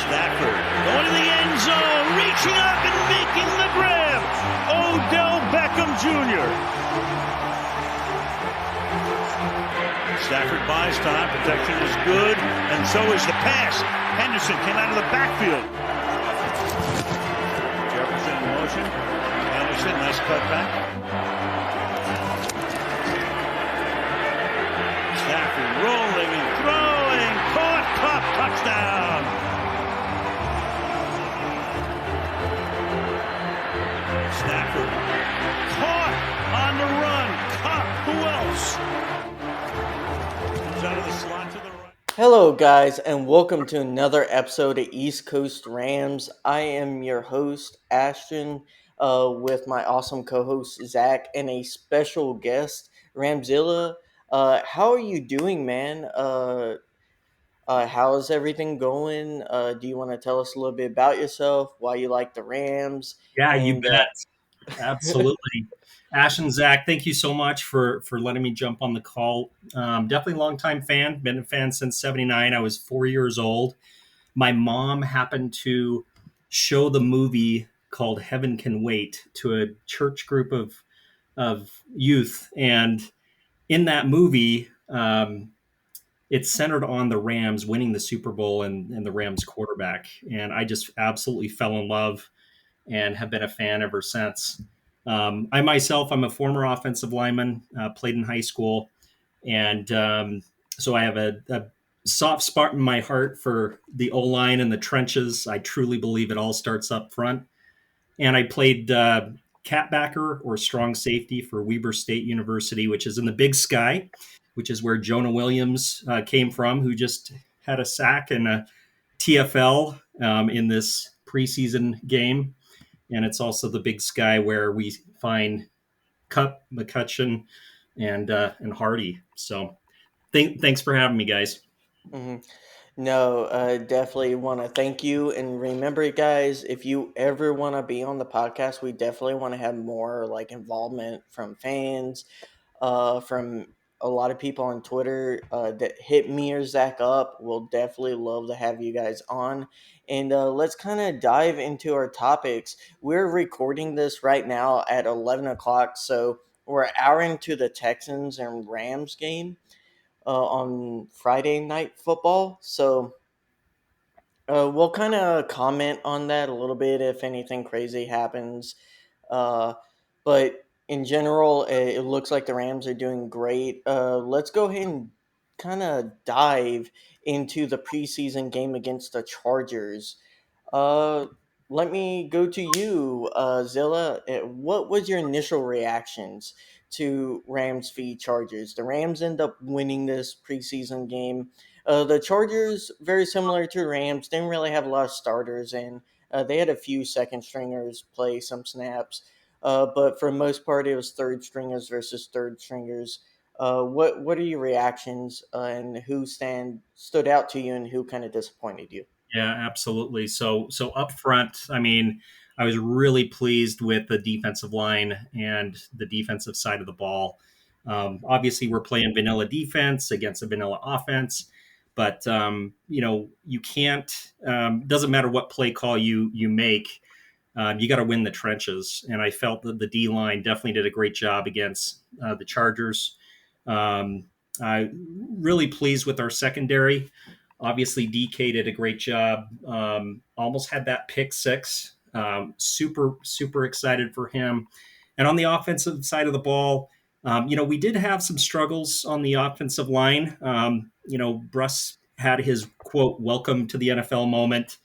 Stafford going to the end zone, reaching up and making the grab. Odell Beckham Jr. Stafford buys time, protection is good, and so is the pass. Henderson came out of the backfield. Jefferson in motion. Henderson, nice cutback. Stafford rolling and throwing, caught, touchdown. Stafford caught on the run. Cup, who else? Out of the slot to the right. Hello, guys, and welcome to another episode of East Coast Rams. I am your host, Ashton, with my awesome co-host, Zac, and a special guest, Ramzilla. How are you doing, man? How is everything going? Do you want to tell us a little bit about yourself, why you like the Rams? Yeah, you bet. Absolutely. Ash and Zac, thank you so much for letting me jump on the call. Definitely a longtime fan. Been a fan since '79. I was 4 years old. My mom happened to show the movie called Heaven Can Wait to a church group of youth. And in that movie, it's centered on the Rams winning the Super Bowl and the Rams quarterback. And I just absolutely fell in love and have been a fan ever since. I myself, I'm a former offensive lineman, played in high school. And so I have a soft spot in my heart for the O-line and the trenches. I truly believe it all starts up front. And I played catbacker or strong safety for Weber State University, which is in the Big Sky, which is where Jonah Williams came from, who just had a sack and a TFL in this preseason game. And it's also the Big Sky where we find Cup, McCutcheon, and Hardy. So thanks for having me, guys. Mm-hmm. No, definitely want to thank you. And remember, guys, if you ever want to be on the podcast, we definitely want to have more like involvement from fans, from a lot of people on Twitter that hit me or Zac up. We'll definitely love to have you guys on. And let's kind of dive into our topics. We're recording this right now at 11 o'clock, so we're an hour into the Texans and Rams game on Friday Night Football. So we'll kind of comment on that a little bit if anything crazy happens. But in general, it looks like the Rams are doing great. Let's go ahead and kind of dive into the preseason game against the Chargers. Let me go to you, Zilla. What was your initial reactions to Rams v. Chargers? The Rams end up winning this preseason game. The Chargers, very similar to Rams, didn't really have a lot of starters, and they had a few second stringers play some snaps. But for the most part, it was third stringers versus third stringers. What are your reactions, and who stood out to you, and who kind of disappointed you? Yeah, absolutely. So up front, I mean, I was really pleased with the defensive line and the defensive side of the ball. Obviously, we're playing vanilla defense against a vanilla offense, but you can't. Doesn't matter what play call you make. You got to win the trenches, and I felt that the D line definitely did a great job against the Chargers. I really pleased with our secondary. Obviously, DK did a great job. Almost had that pick six. Super excited for him. And on the offensive side of the ball, we did have some struggles on the offensive line. Bruss had his quote "Welcome to the NFL" moment,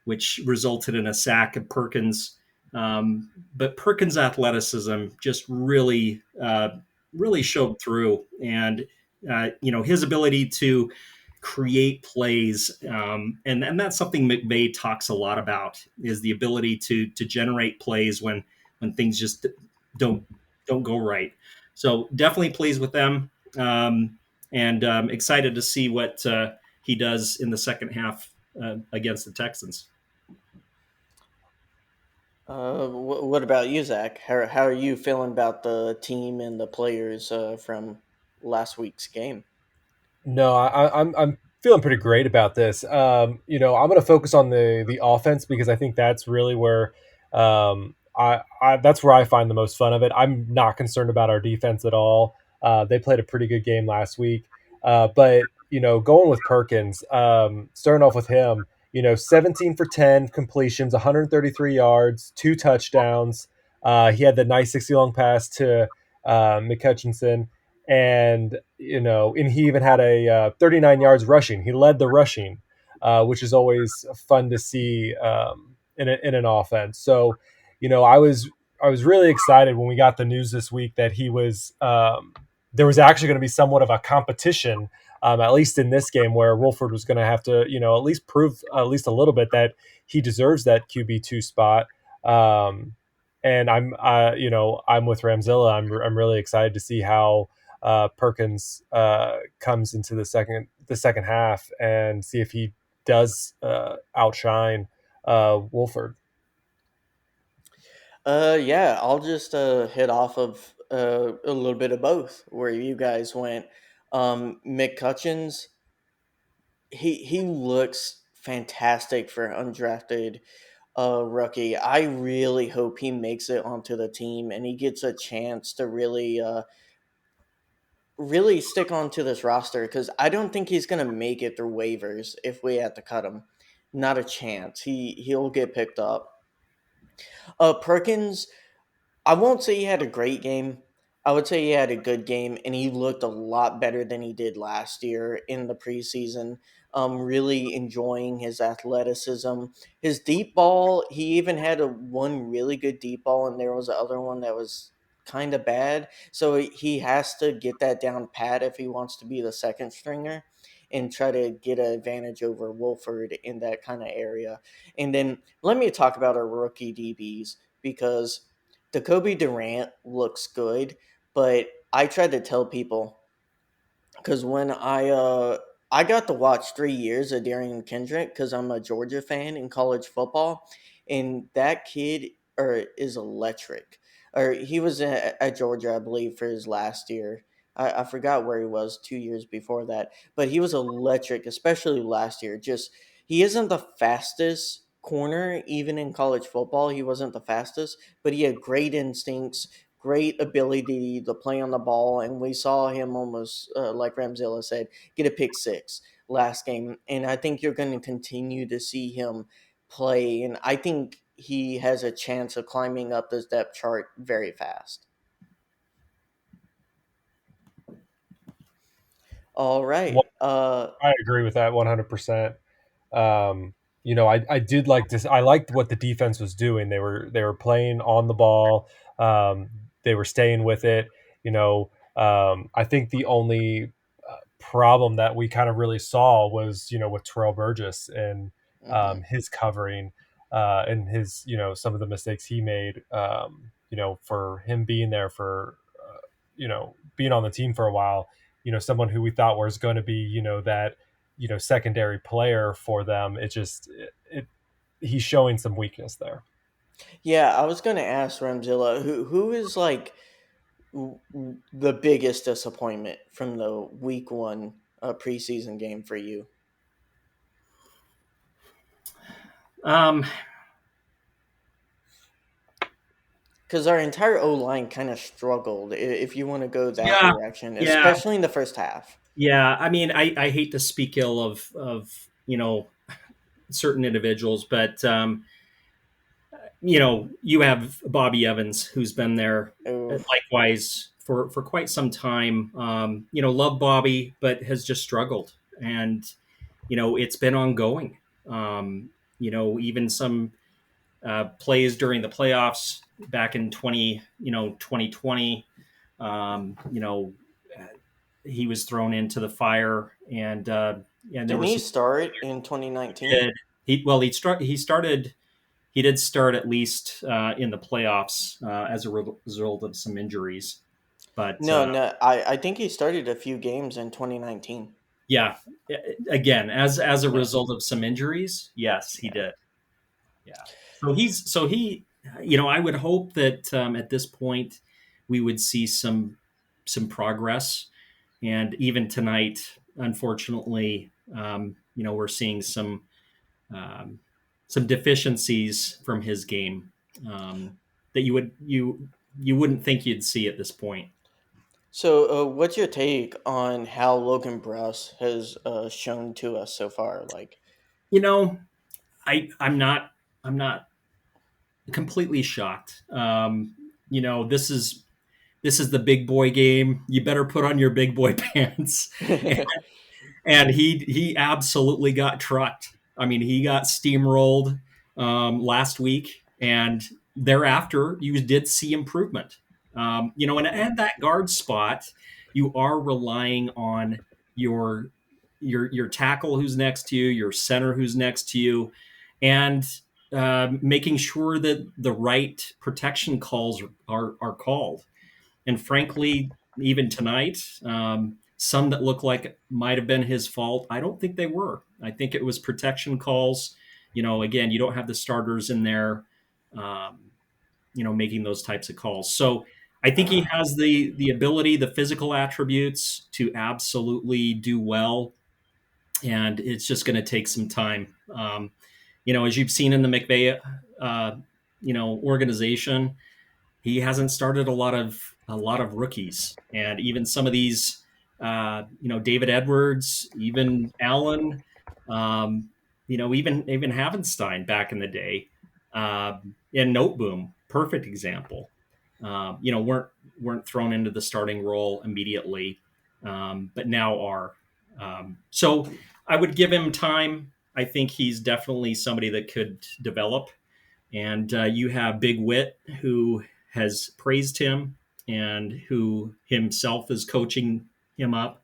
which resulted in a sack of Perkins. But Perkins' athleticism just really showed through, and his ability to create plays, and that's something McVay talks a lot about, is the ability to generate plays when things just don't go right. So definitely pleased with them, and excited to see what he does in the second half against the Texans. What about you, Zac? How are you feeling about the team and the players from last week's game? No, I'm feeling pretty great about this. I'm going to focus on the offense because I think that's really where that's where I find the most fun of it. I'm not concerned about our defense at all. They played a pretty good game last week, but going with Perkins, starting off with him, 17 for 10 completions, 133 yards, 2 touchdowns. He had the nice 60 long pass to McCutchinson, and he even had a 39 yards rushing. He led the rushing, which is always fun to see in an offense. So, I was really excited when we got the news this week that he was there was actually going to be somewhat of a competition, at least in this game, where Wolford was going to have to at least prove at least a little bit that he deserves that QB2 spot. And I'm with Ramzilla. I'm really excited to see how Perkins comes into the second half and see if he does outshine Wolford. Yeah, I'll just hit off of a little bit of both where you guys went. McCutcheons, he looks fantastic for undrafted rookie. I really hope he makes it onto the team and he gets a chance to really stick onto this roster because I don't think he's gonna make it through waivers if we have to cut him. Not a chance. He'll get picked up. Perkins, I won't say he had a great game. I would say he had a good game, and he looked a lot better than he did last year in the preseason. Really enjoying his athleticism, his deep ball. He even had one really good deep ball, and there was the other one that was kind of bad. So he has to get that down pat if he wants to be the second stringer and try to get an advantage over Wolford in that kind of area. And then let me talk about our rookie DBs because Jacoby Durant looks good, but I tried to tell people because when I got to watch 3 years of Darian Kendrick because I'm a Georgia fan in college football, and that kid is electric. Or he was at Georgia, I believe, for his last year. I forgot where he was 2 years before that, but he was electric, especially last year. Just he isn't the fastest corner, even in college football. He wasn't the fastest, but he had great instincts, great ability to play on the ball, and we saw him almost, like Ramzilla said, get a pick six last game. And I think you're going to continue to see him play, and I think he has a chance of climbing up this depth chart very fast. All right. Well, I agree with that 100%. I did like this. I liked what the defense was doing. They were playing on the ball. They were staying with it. I think the only problem that we kind of really saw was with Terrell Burgess and Mm-hmm. his covering and his some of the mistakes he made. For him being there for being on the team for a while. Someone who we thought was going to be that secondary player for them. He's showing some weakness there. Yeah, I was going to ask Ramzilla, who is like the biggest disappointment from the week one preseason game for you? Um, Because our entire O line kind of struggled, if you want to go that yeah, direction, yeah, especially in the first half. yeah. I mean, I hate to speak ill of certain individuals, but you have Bobby Evans, who's been there Oof. likewise for quite some time. Love Bobby, but has just struggled, and it's been ongoing. Even some plays during the playoffs back in 2020. Um, you know, he was thrown into the fire, and there Didn't was he some start in 2019? did he started. He did start at least in the playoffs as a result of some injuries, but No, no. I think he started a few games in 2019. yeah, again as a Yeah, result of some injuries, yes, he yeah. did. Yeah. I would hope that at this point we would see some progress. And even tonight, unfortunately, we're seeing um, some deficiencies from his game that you wouldn't think you'd see at this point. So, what's your take on how Logan Bruss has shown to us so far? Like, You know, I'm not completely shocked. This is the big boy game. You better put on your big boy pants. And he absolutely got trucked. I mean, he got steamrolled last week, and thereafter you did see improvement. And at that guard spot, you are relying on your your tackle who's next to you, your center who's next to you, and making sure that the right protection calls are called. And frankly, even tonight, some that look like it might have been his fault, I don't think they were. I think it was protection calls. Again, you don't have the starters in there, making those types of calls. So I think he has the ability, the physical attributes to absolutely do well, and it's just going to take some time. As you've seen in the McVay, organization, he hasn't started a lot of rookies, and even some of these, David Edwards, even Allen, even Havenstein back in the day, and Noteboom, perfect example. Weren't thrown into the starting role immediately, but now are. So I would give him time. I think he's definitely somebody that could develop. And you have Big Wit, who has praised him and who himself is coaching him up.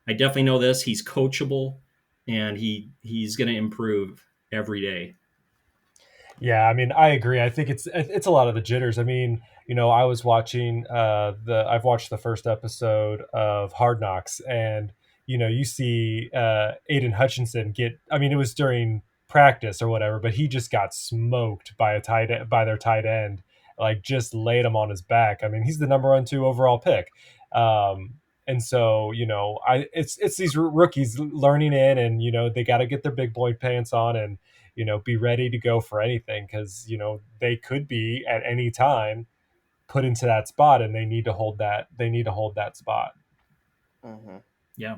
I definitely know this. He's coachable, and he's going to improve every day. Yeah, I mean, I agree. I think it's a lot of the jitters. I mean, I was watching I've watched the first episode of Hard Knocks, and you see Aiden Hutchinson get. I mean, it was during practice or whatever, but he just got smoked by their tight end, like just laid him on his back. I mean, he's the number 2 overall pick. And so, it's these rookies learning in, and they got to get their big boy pants on and be ready to go for anything, because they could be at any time put into that spot, and they need to hold that spot. mm-hmm. Yeah.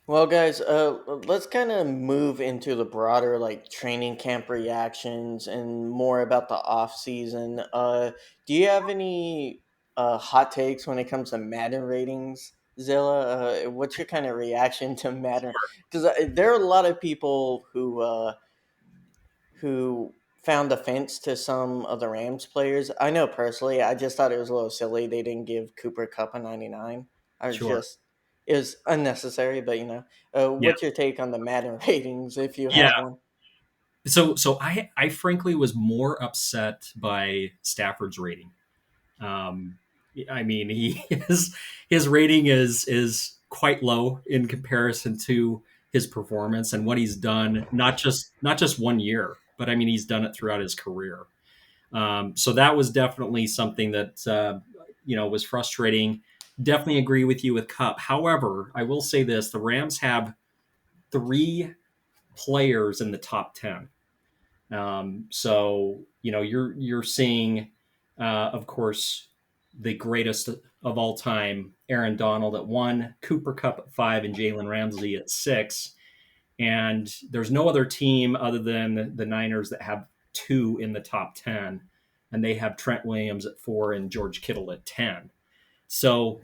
Well, guys, let's kind of move into the broader training camp reactions and more about the off season. Do you have any hot takes when it comes to Madden ratings, Zilla? What's your kind of reaction to Madden? Because there are a lot of people who found offense to some of the Rams players. I know personally, I just thought it was a little silly they didn't give Cooper Kupp a 99. Sure. It was unnecessary, but what's your take on the Madden ratings if you have one? So I frankly was more upset by Stafford's rating. I mean, his rating is quite low in comparison to his performance and what he's done. Not just 1 year, but I mean, he's done it throughout his career. So that was definitely something that was frustrating. Definitely agree with you with Kupp. However, I will say this: the Rams have 3 players in the top 10. So you're seeing, of course, the greatest of all time, Aaron Donald at 1, Cooper Kupp at 5, and Jalen Ramsey at 6. And there's no other team other than the Niners that have 2 in the top 10, and they have Trent Williams at 4 and George Kittle at 10. So,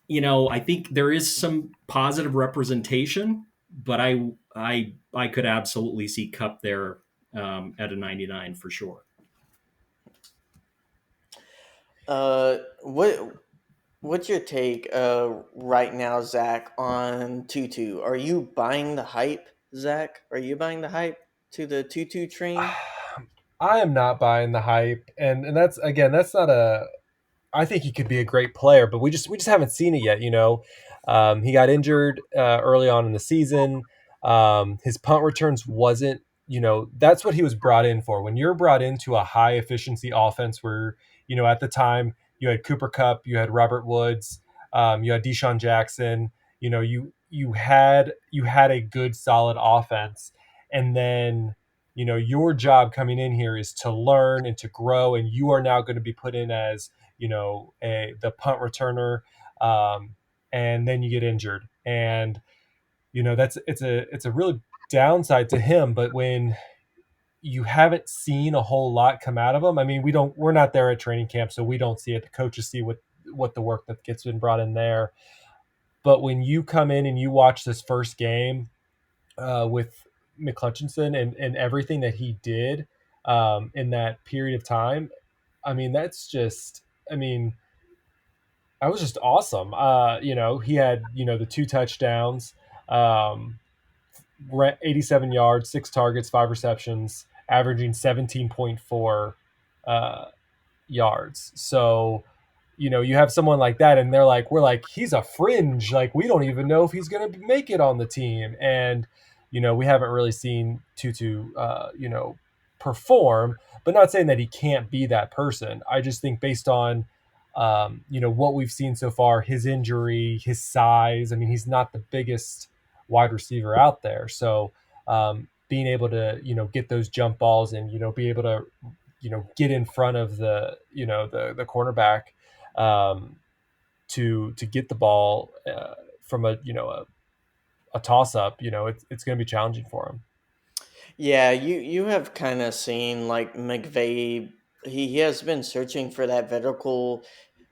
I think there is some positive representation, but I could absolutely see Kupp there at a 99 for sure. What's your take right now, Zach, on Tutu? Are you buying the hype, Zach? Are you buying the hype to the Tutu train? I am not buying the hype, and that's not a. I think he could be a great player, but we just haven't seen it yet. He got injured early on in the season. His punt returns wasn't. That's what he was brought in for. When you're brought into a high efficiency offense, where at the time you had Cooper Kupp, you had Robert Woods, you had Deshaun Jackson. you had a good solid offense, and then your job coming in here is to learn and to grow, and you are now going to be put in as the punt returner, and then you get injured, and it's a really downside to him. But when you haven't seen a whole lot come out of him, I mean, we're not there at training camp, so we don't see it. The coaches see what the work that gets been brought in there. But when you come in and you watch this first game with McClutchinson and everything that he did in that period of time, I mean, that was just awesome. He had, the 2 touchdowns, 87 yards, 6 targets, 5 receptions, averaging 17.4 yards. So, you have someone like that, and we're like, he's a fringe. Like, we don't even know if he's going to make it on the team. And, we haven't really seen Tutu, perform, but not saying that he can't be that person. I just think based on, what we've seen so far, his injury, his size, I mean, he's not the biggest wide receiver out there. So, being able to, get those jump balls and, be able to, get in front of the cornerback, to get the ball from a toss up, it's going to be challenging for him. Yeah, you have kind of seen like McVay. He has been searching for that vertical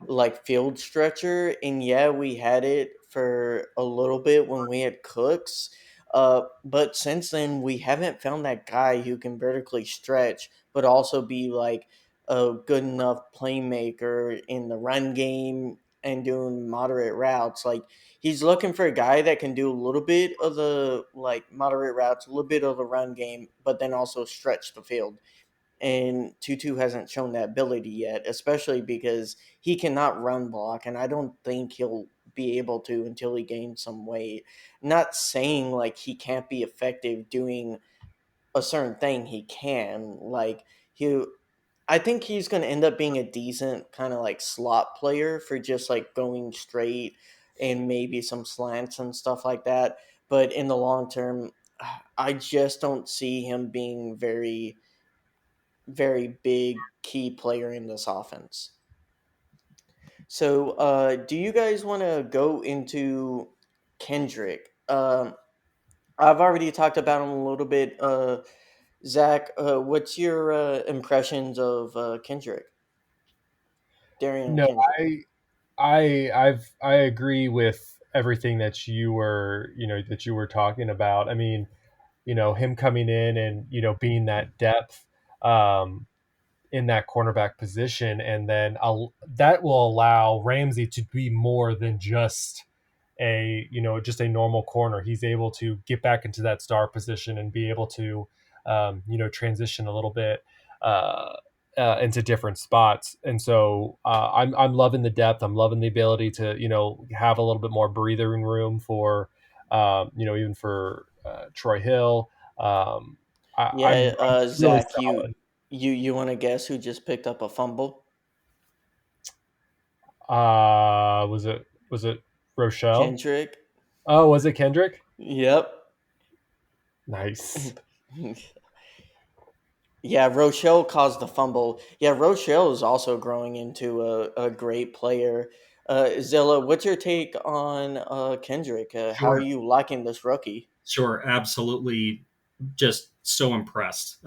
like field stretcher, and yeah, we had it for a little bit when we had Cooks. But since then we haven't found that guy who can vertically stretch, but also be like a good enough playmaker in the run game and doing moderate routes. Like he's looking for a guy that can do a little bit of the like moderate routes, a little bit of the run game, but then also stretch the field. And Tutu hasn't shown that ability yet, especially because he cannot run block, and I don't think he'll be able to until he gains some weight. Not saying like he can't be effective doing a certain thing, he can. Like he I think he's going to end up being a decent kind of like slot player for just like going straight and maybe some slants and stuff like that. But in the long term, I just don't see him being very, very big key player in this offense. So, do you guys want to go into Kendrick? I've already talked about him a little bit. Zach, what's your impressions of Kendrick? Darian No, Kendrick. I agree with everything that you were talking about. I mean, him coming in and being that depth, in that cornerback position, and then that will allow Ramsey to be more than just a normal corner. He's able to get back into that star position and be able to transition a little bit into different spots. And so I'm loving the depth. I'm loving the ability to have a little bit more breathing room for even for Troy Hill. Yeah, I'm really Zach, solid. you want to guess who just picked up a fumble? Was it Rochelle? Kendrick. Oh, was it Kendrick? Yep. Nice. Yeah, Rochelle caused the fumble. Yeah, Rochelle is also growing into a great player. Zilla, what's your take on Kendrick? How are Sure. you liking this rookie? Sure. Absolutely. Just so impressed.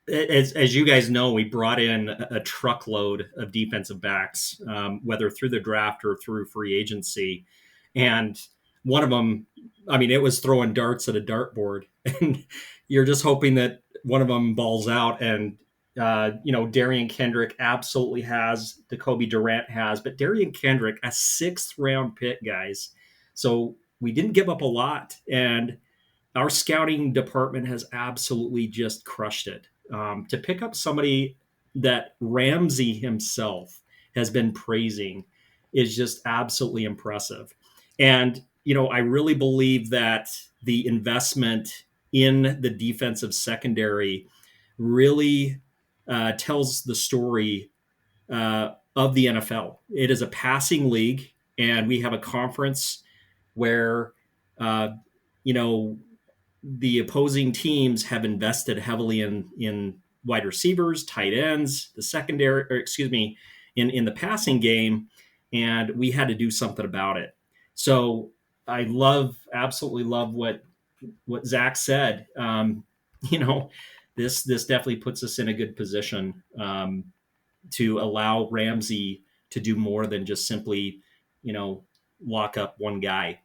As you guys know, we brought in a truckload of defensive backs, whether through the draft or through free agency. And one of them, I mean, it was throwing darts at a dartboard. And you're just hoping that one of them balls out. And, Darian Kendrick absolutely has, Jacoby Durant has, but Darian Kendrick, a 6th-round pick, guys. So we didn't give up a lot. And our scouting department has absolutely just crushed it. To pick up somebody that Ramsey himself has been praising is just absolutely impressive. And, I really believe that the investment in the defensive secondary really tells the story of the NFL. It is a passing league, and we have a conference where, uh, you know, the opposing teams have invested heavily in wide receivers, tight ends, the secondary, or excuse me, in the passing game, and we had to do something about it. So I absolutely love what Zac said. You know, this definitely puts us in a good position to allow Ramsey to do more than just simply, you know, lock up one guy.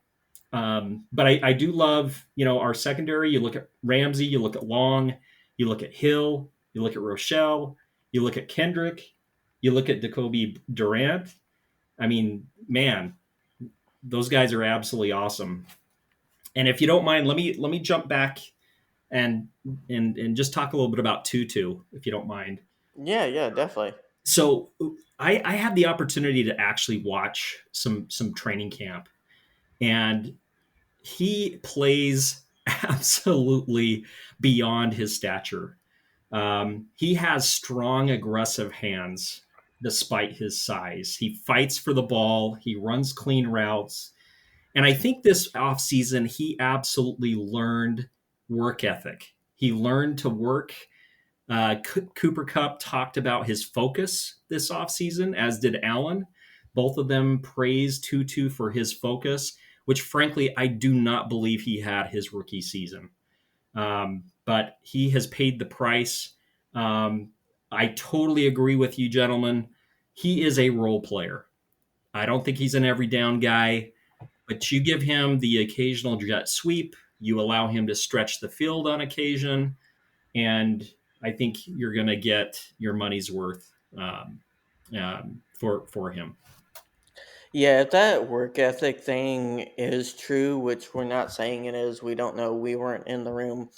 But I do love, our secondary. You look at Ramsey, you look at Long, you look at Hill, you look at Rochelle, you look at Kendrick, you look at Jacoby Durant. I mean, man, those guys are absolutely awesome. And if you don't mind, let me jump back and and just talk a little bit about Tutu, if you don't mind. Yeah, definitely. So I had the opportunity to actually watch some training camp, and he plays absolutely beyond his stature. He has strong, aggressive hands despite his size. He fights for the ball, he runs clean routes. And I think this offseason, he absolutely learned work ethic. He learned to work. Cooper Kupp talked about his focus this offseason, as did Allen. Both of them praised Tutu for his focus, which frankly, I do not believe he had his rookie season. But he has paid the price. I totally agree with you, gentlemen. He is a role player. I don't think he's an every down guy, but you give him the occasional jet sweep, you allow him to stretch the field on occasion, and I think you're going to get your money's worth for him. Yeah, if that work ethic thing is true, which we're not saying it is, we don't know. We weren't in the room.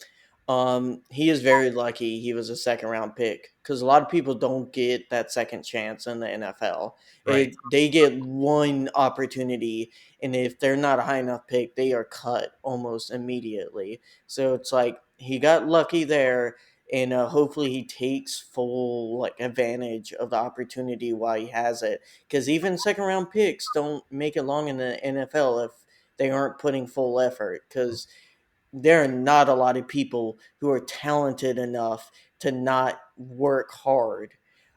He is very lucky he was a second round pick because a lot of people don't get that second chance in the NFL. Right. They get one opportunity, and if they're not a high enough pick, they are cut almost immediately. So it's like he got lucky there, and hopefully he takes full like advantage of the opportunity while he has it. Because even second round picks don't make it long in the NFL if they aren't putting full effort. Because there are not a lot of people who are talented enough to not work hard.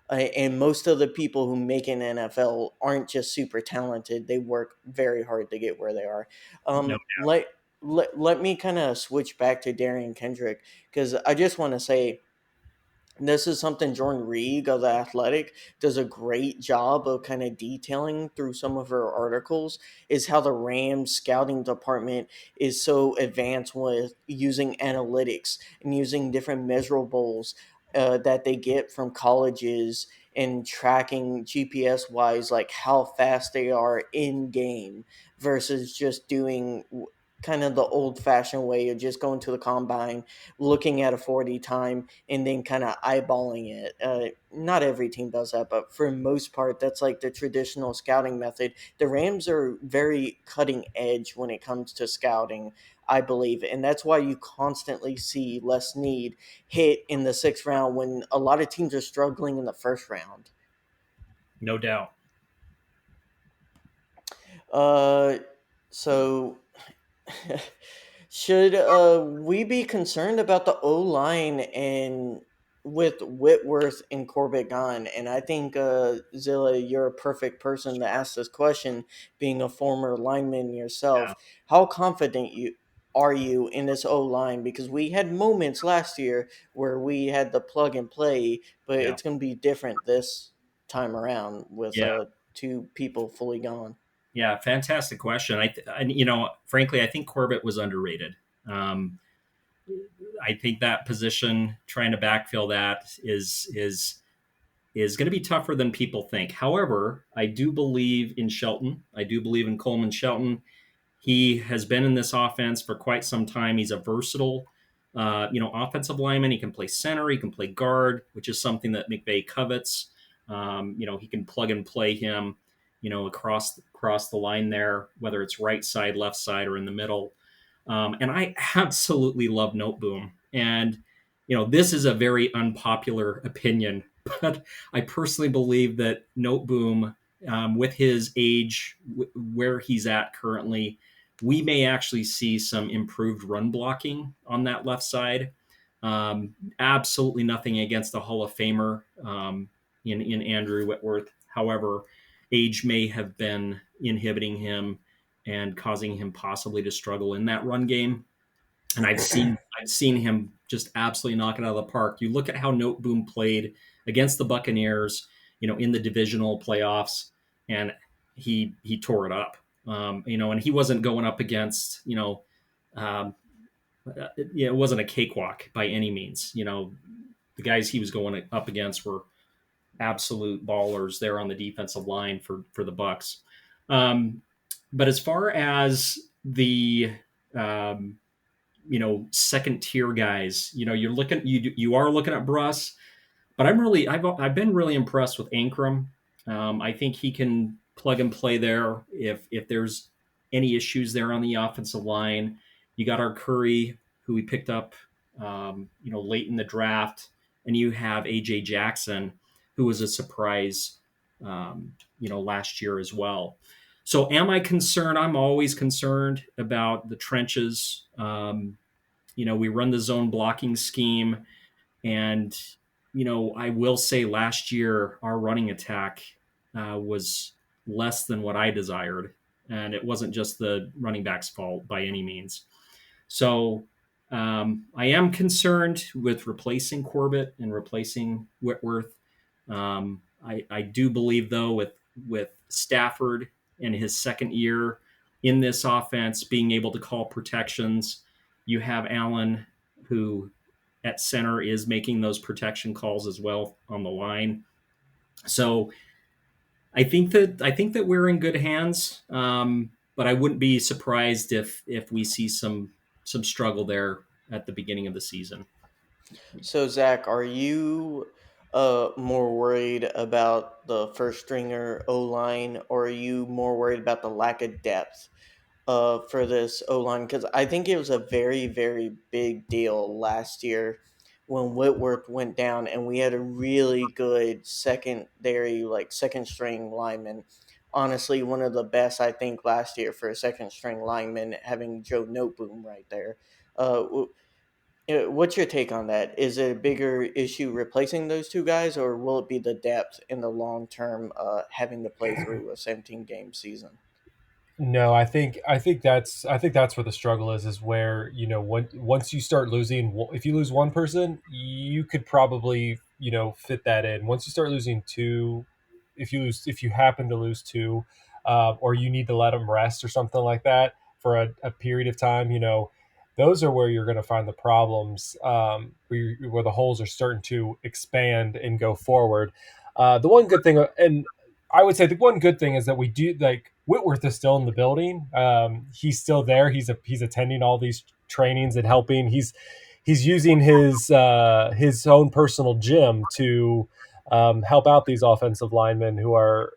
And most of the people who make an NFL aren't just super talented. They work very hard to get where they are. No. Let me kind of switch back to Darian Kendrick because I just want to say this is something Jordan Reed of The Athletic does a great job of kind of detailing through some of her articles is how the Rams scouting department is so advanced with using analytics and using different measurables that they get from colleges and tracking GPS wise, like how fast they are in game versus just doing kind of the old fashioned way of just going to the combine, looking at a 40 time and then kind of eyeballing it. Not every team does that, but for the most part, that's like the traditional scouting method. The Rams are very cutting edge when it comes to scouting, I believe. And that's why you constantly see Les Snead hit in the sixth round when a lot of teams are struggling in the first round. No doubt. So should we be concerned about the O line and with Whitworth and Corbett gone? And I think Zilla, you're a perfect person to ask this question, being a former lineman yourself. Yeah. How confident are you in this O line? Because we had moments last year where we had the plug and play, but Yeah. it's going to be different this time around with Yeah. two people fully gone. Yeah, fantastic question. Frankly, I think Corbett was underrated. Um, I think that position, trying to backfill that, is going to be tougher than people think. However, I do believe in Shelton. I do believe in Coleman Shelton. He has been in this offense for quite some time. He's a versatile, offensive lineman. He can play center. He can play guard, which is something that McVay covets. He can plug and play him, across the line there, whether it's right side, left side, or in the middle. And I absolutely love Noteboom. And, this is a very unpopular opinion, but I personally believe that Noteboom, with his age, where he's at currently, we may actually see some improved run blocking on that left side. Absolutely nothing against the Hall of Famer in Andrew Whitworth. However, age may have been inhibiting him and causing him possibly to struggle in that run game. And I've seen him just absolutely knock it out of the park. You look at how Noteboom played against the Buccaneers, in the divisional playoffs, and he tore it up. And he wasn't going up against, it wasn't a cakewalk by any means. The guys he was going up against were absolute ballers there on the defensive line for the Bucks. But as far as the second tier guys, you are looking at Bruss, but I've been really impressed with Ankrum. I think he can plug and play there if there's any issues there on the offensive line. You got our Curry, who we picked up late in the draft, and you have AJ Jackson, who was a surprise last year as well. So am I concerned? I'm always concerned about the trenches. We run the zone blocking scheme, and I will say last year our running attack was less than what I desired, and it wasn't just the running back's fault by any means. So I am concerned with replacing Corbett and replacing Whitworth. I do believe, though, with Stafford in his second year in this offense, being able to call protections, you have Allen, who at center is making those protection calls as well on the line. So I think that we're in good hands, but I wouldn't be surprised if we see some struggle there at the beginning of the season. So, Zach, are you more worried about the first stringer O line, or are you more worried about the lack of depth for this O line? Because I think it was a very, very big deal last year when Whitworth went down, and we had a really good secondary, like second string lineman. Honestly, one of the best, I think, last year for a second string lineman, having Joe Noteboom right there. What's your take on that? Is it a bigger issue replacing those two guys, or will it be the depth in the long term, having to play through a 17-game season? No, I think that's where the struggle is where once you start losing, if you lose one person, you could probably fit that in. Once you start losing two, if you happen to lose two, or you need to let them rest or something like that for a period of time, those are where you're going to find the problems, where the holes are starting to expand and go forward. The one good thing, and I would say the one good thing is that we do, like, Whitworth is still in the building. He's still there. He's attending all these trainings and helping. He's using his own personal gym to help out these offensive linemen who are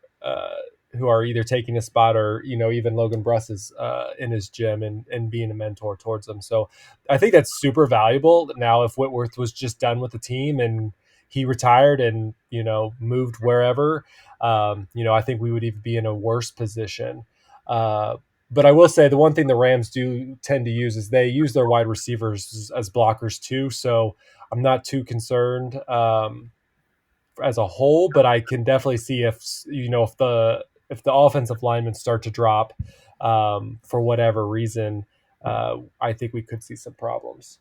either taking a spot, or even Logan Bruss is in his gym and being a mentor towards them. So I think that's super valuable. Now, if Whitworth was just done with the team and he retired and moved wherever, I think we would even be in a worse position. But I will say the one thing the Rams do tend to use is they use their wide receivers as blockers too. So I'm not too concerned as a whole, but I can definitely see if the offensive linemen start to drop for whatever reason, I think we could see some problems,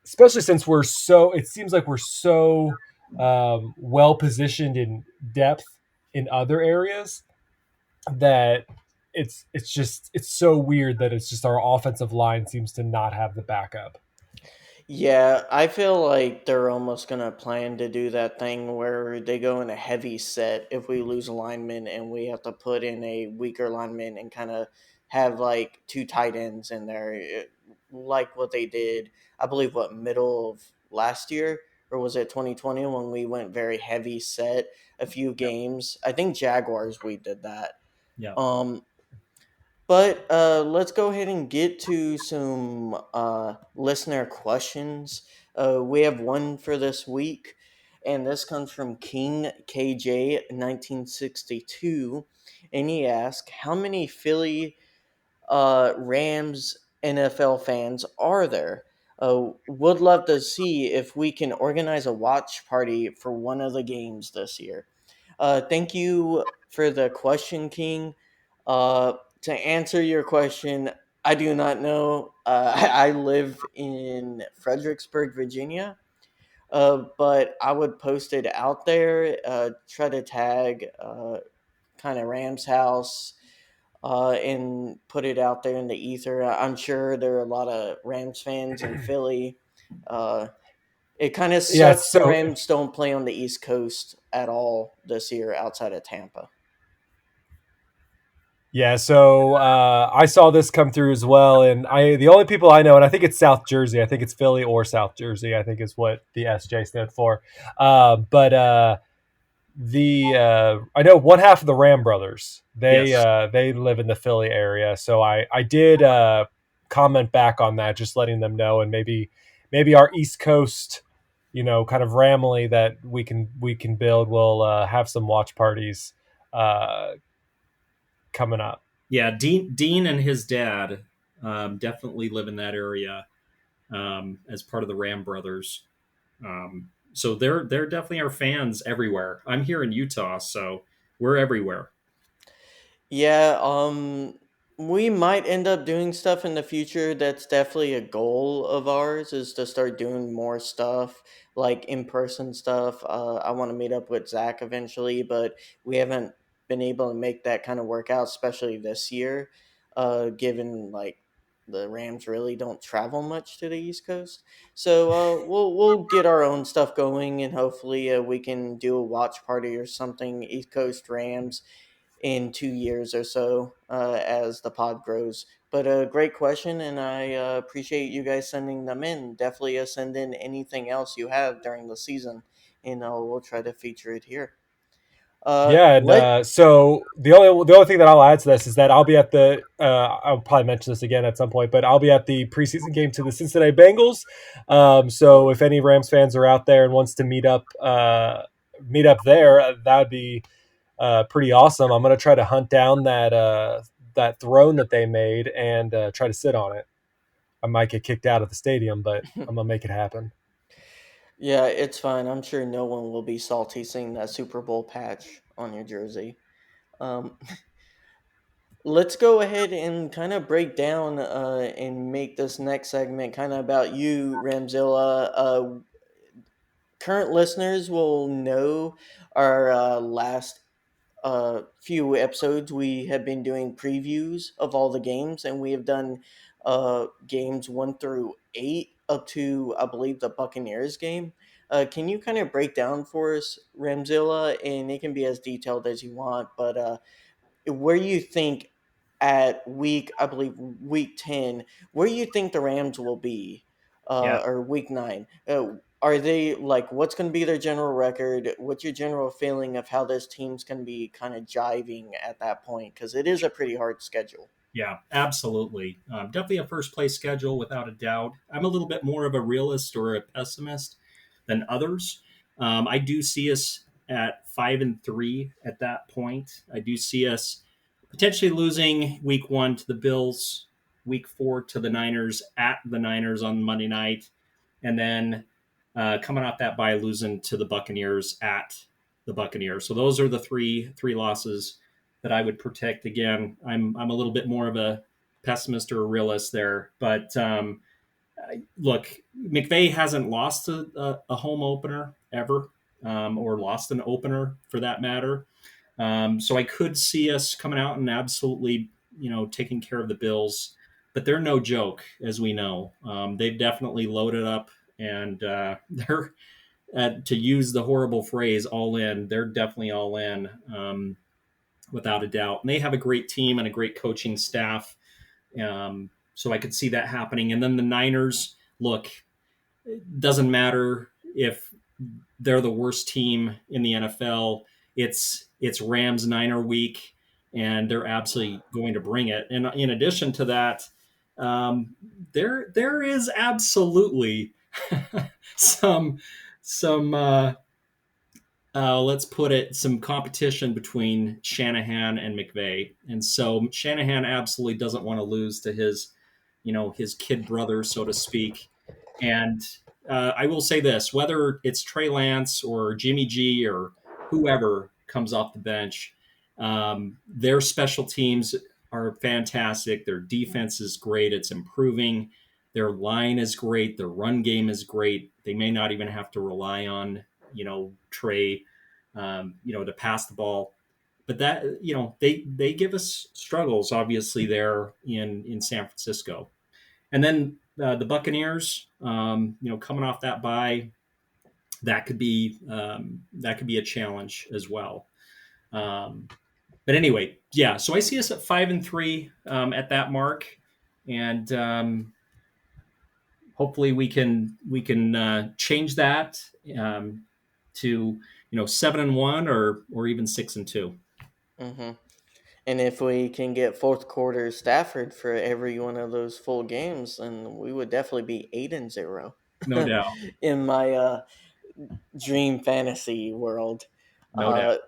especially since it seems like we're so well positioned in depth in other areas that it's so weird that it's just our offensive line seems to not have the backup. Yeah, I feel like they're almost going to plan to do that thing where they go in a heavy set if we lose a lineman and we have to put in a weaker lineman and kind of have like two tight ends in there, like what they did, I believe, middle of last year, or was it 2020 when we went very heavy set a few games? I think Jaguars, we did that. Yeah. But let's go ahead and get to some listener questions. We have one for this week, and this comes from King KJ 1962, and he asked, "How many Philly Rams NFL fans are there. Would love to see if we can organize a watch party for one of the games this year. Thank you for the question, King. To answer your question, I do not know. I live in Fredericksburg, Virginia, but I would post it out there, try to tag kind of Rams House and put it out there in the ether. I'm sure there are a lot of Rams fans in Philly. Uh, it kind of Yeah, sucks the so Rams don't play on the East Coast at all this year outside of Tampa. I saw this come through as well, and the only people I know, and I think it's South Jersey. I think it's Philly or South Jersey. I think is what the SJ stood for. But I know one half of the Ram brothers. Yes. They live in the Philly area, so I did comment back on that, just letting them know, and maybe our East Coast, kind of Ramily that we can build will have some watch parties uh, coming up. Yeah, Dean and his dad definitely live in that area as part of the Ram brothers. So they're definitely our fans everywhere. I'm here in Utah, so we're everywhere. Yeah, we might end up doing stuff in the future. That's definitely a goal of ours is to start doing more stuff, like in-person stuff. I want to meet up with Zach eventually, but we haven't been able to make that kind of work out, especially this year, given like the Rams really don't travel much to the East Coast. So we'll get our own stuff going, and hopefully we can do a watch party or something. East Coast Rams in 2 years or so as the pod grows. But a great question, and I appreciate you guys sending them in. Definitely send in anything else you have during the season, and we'll try to feature it here. Yeah, and Let so the only thing that I'll add to this is that I'll be at the I'll probably mention this again at some point, but I'll be at the preseason game to the Cincinnati Bengals. So if any Rams fans are out there and wants to meet up there, that'd be pretty awesome. I'm gonna try to hunt down that throne that they made and try to sit on it. I might get kicked out of the stadium, but I'm gonna make it happen. Yeah, it's fine. I'm sure no one will be salty seeing that Super Bowl patch on your jersey. Um, let's go ahead and kind of break down and make this next segment kind of about you, Ramzilla. Current listeners will know our last few episodes we have been doing previews of all the games, and we have done games 1 through 8 up to I believe the Buccaneers game. Can you kind of break down for us, Ramzilla? And it can be as detailed as you want, but where you think at I believe week 10, where you think the Rams will be, Yeah. or week 9? Are they like, what's going to be their general record? What's your general feeling of how this team's going to be kind of jiving at that point? Because it is a pretty hard schedule. Yeah, absolutely. Definitely a first place schedule without a doubt. I'm a little bit more of a realist or a pessimist than others. I do see us at 5-3 at that point. I do see us potentially losing week 1 to the Bills, week 4 to the Niners at the Niners on Monday night, and then coming off that by losing to the Buccaneers at the Buccaneers. So those are the three losses that I would protect. Again, I'm a little bit more of a pessimist or a realist there, but look, McVay hasn't lost a home opener ever, or lost an opener for that matter. So I could see us coming out and absolutely, taking care of the Bills, but they're no joke, as we know. They've definitely loaded up, and they're, to use the horrible phrase, all in. They're definitely all in, without a doubt. And they have a great team and a great coaching staff. So I could see that happening. And then the Niners, look, it doesn't matter if they're the worst team in the NFL. It's Rams Niner week, and they're absolutely going to bring it. And in addition to that, there is absolutely some let's put it, some competition between Shanahan and McVay. And so Shanahan absolutely doesn't want to lose to his kid brother, so to speak. And I will say this, whether it's Trey Lance or Jimmy G or whoever comes off the bench, their special teams are fantastic. Their defense is great. It's improving. Their line is great. Their run game is great. They may not even have to rely on, Trey, to pass the ball. But that, they give us struggles, obviously, there in San Francisco. And then the Buccaneers, coming off that bye, that could be a challenge as well. But anyway, yeah. So I see us at 5-3 at that mark, and hopefully we can change that to 7-1 or even 6-2. Mm-hmm. And if we can get fourth quarter Stafford for every one of those full games, then we would definitely be 8-0. No doubt. In my dream fantasy world. No doubt.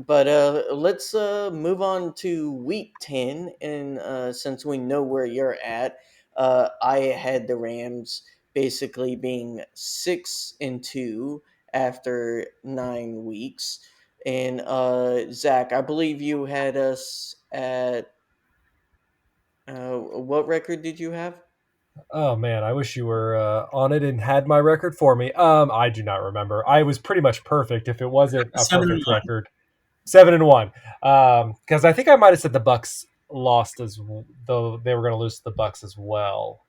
But let's move on to week 10. And since we know where you're at, I had the Rams basically being 6-2 after 9 weeks. And Zach, I believe you had us at what record did you have? Oh man, I wish you were on it and had my record for me. I do not remember. I was pretty much perfect if it wasn't a perfect record. 7-1. Because I think I might have said the Bucks lost though they were going to lose to the Bucks as well.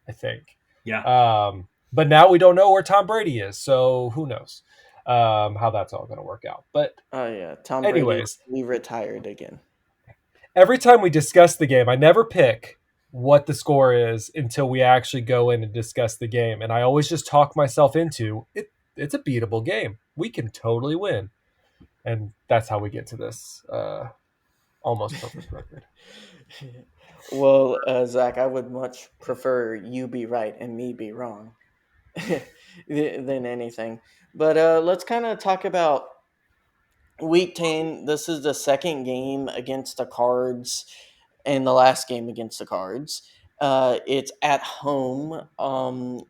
I think. Yeah. But now we don't know where Tom Brady is, so who knows how that's all going to work out. But Oh yeah, Tom anyways, Brady retired again. Every time we discuss the game, I never pick what the score is until we actually go in and discuss the game, and I always just talk myself into it. It's a beatable game. We can totally win, and that's how we get to this almost perfect record. Well, Zach, I would much prefer you be right and me be wrong than anything. But let's kind of talk about week 10. This is the second game against the Cards and the last game against the Cards. It's at home.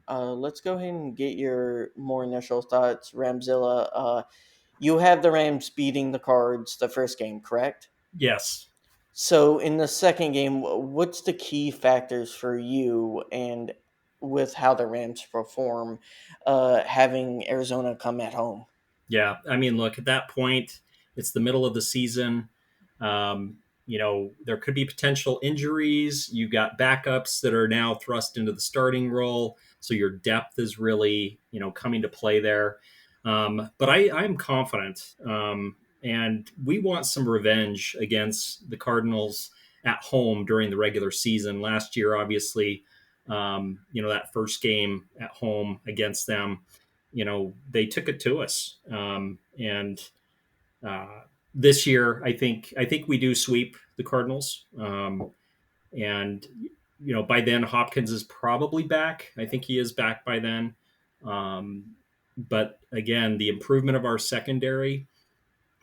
Let's go ahead and get your more initial thoughts, Ramzilla. You have the Rams beating the Cards the first game, correct? Yes. So in the second game, what's the key factors for you and with how the Rams perform, having Arizona come at home? Yeah. I mean, look, at that point, it's the middle of the season. There could be potential injuries. You got backups that are now thrust into the starting role. So your depth is really, coming to play there. But I'm confident. And we want some revenge against the Cardinals at home during the regular season. Last year, obviously, that first game at home against them, they took it to us. And this year, I think we do sweep the Cardinals. And by then Hopkins is probably back. I think he is back by then. But again, the improvement of our secondary,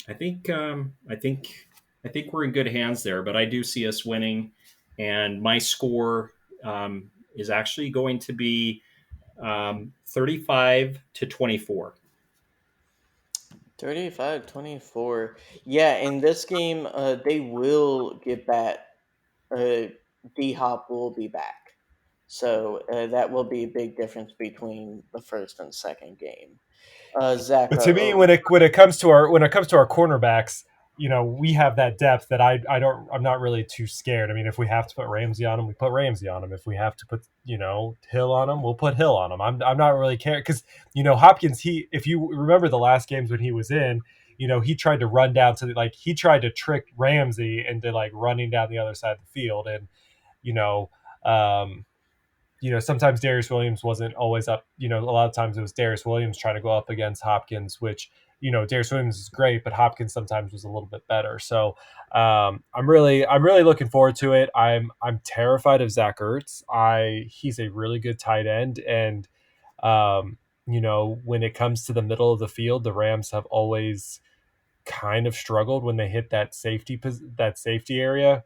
I think we're in good hands there. But I do see us winning, and my score is actually going to be 35-24. 35-24. Yeah, in this game, they will get back. D-Hop will be back. So that will be a big difference between the first and second game. Zach, But to me, when it comes to our cornerbacks, we have that depth that I'm not really too scared. I mean, if we have to put Ramsey on him, we put Ramsey on him. If we have to put Hill on him, we'll put Hill on him. I'm not really caring because Hopkins. If you remember the last games when he was in, he tried to run down to he tried to trick Ramsey into running down the other side of the field, and sometimes Darius Williams wasn't always up. A lot of times it was Darius Williams trying to go up against Hopkins, which, Darius Williams is great, but Hopkins sometimes was a little bit better. So I'm really looking forward to it. I'm terrified of Zach Ertz. He's a really good tight end. And when it comes to the middle of the field, the Rams have always kind of struggled when they hit that safety area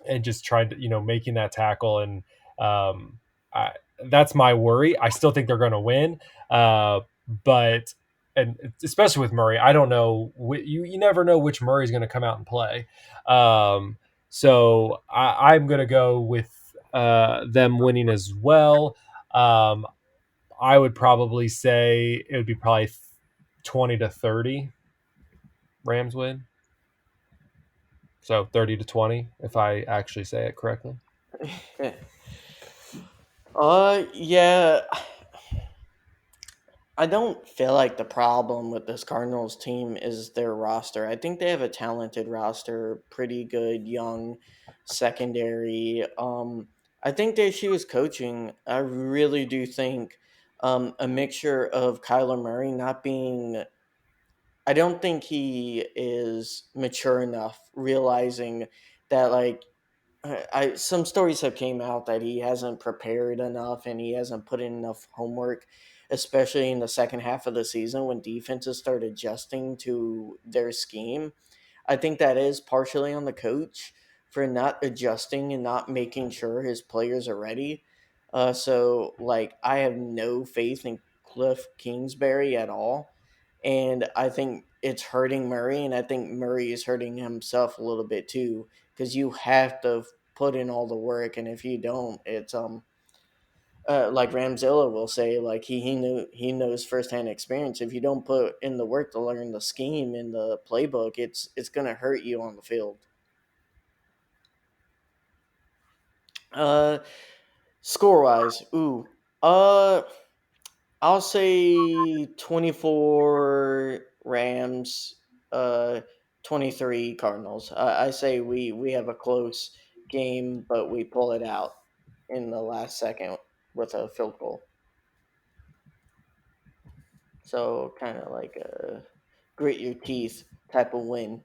and just tried to, making that tackle. And um, I, that's my worry. I still think they're going to win. But, and especially with Murray, I don't know. You never know which Murray's going to come out and play. So I'm going to go with them winning as well. I would probably say it would be probably 20-30 Rams win. So 30-20, if I actually say it correctly. Yeah. I don't feel like the problem with this Cardinals team is their roster. I think they have a talented roster, pretty good young secondary. I think the issue is coaching. I really do think a mixture of Kyler Murray not being. I don't think he is mature enough, realizing that some stories have came out that he hasn't prepared enough and he hasn't put in enough homework, especially in the second half of the season when defenses start adjusting to their scheme. I think that is partially on the coach for not adjusting and not making sure his players are ready. I have no faith in Cliff Kingsbury at all, and I think it's hurting Murray, and I think Murray is hurting himself a little bit too because you have to put in all the work, and if you don't, it's like Ramzilla will say, like he knows firsthand experience. If you don't put in the work to learn the scheme in the playbook, it's gonna hurt you on the field. Score wise, I'll say 24 Rams, 23 Cardinals. I say we have a close game, but we pull it out in the last second with a field goal. So kind of like a grit your teeth type of win.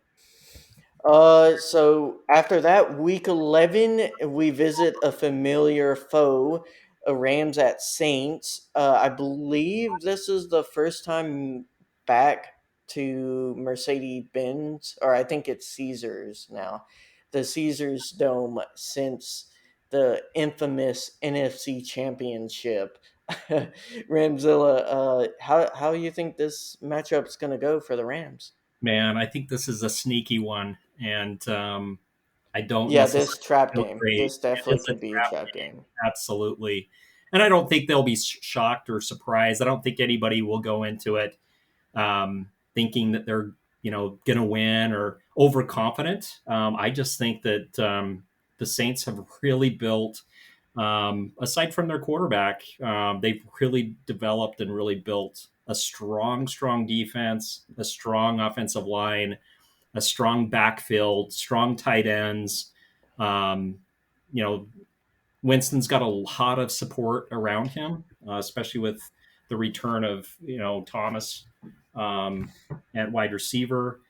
So after that, week 11, we visit a familiar foe, Rams at Saints. I believe this is the first time back to Mercedes-Benz, or I think it's Caesars now, the Caesars Dome since the infamous NFC Championship. Ramzilla, how you think this matchup's going to go for the Rams? Man, I think this is a sneaky one, and I don't Yeah, necessarily this trap feel game. great. This It definitely is a could be a trap trap game, game. absolutely. And I don't think they'll be shocked or surprised. I don't think anybody will go into it thinking that they're going to win or overconfident. I just think that the Saints have really built, aside from their quarterback, they've really developed and really built a strong defense, a strong offensive line, a strong backfield, strong tight ends. Um, you know, Winston's got a lot of support around him, especially with the return of Thomas at wide receiver.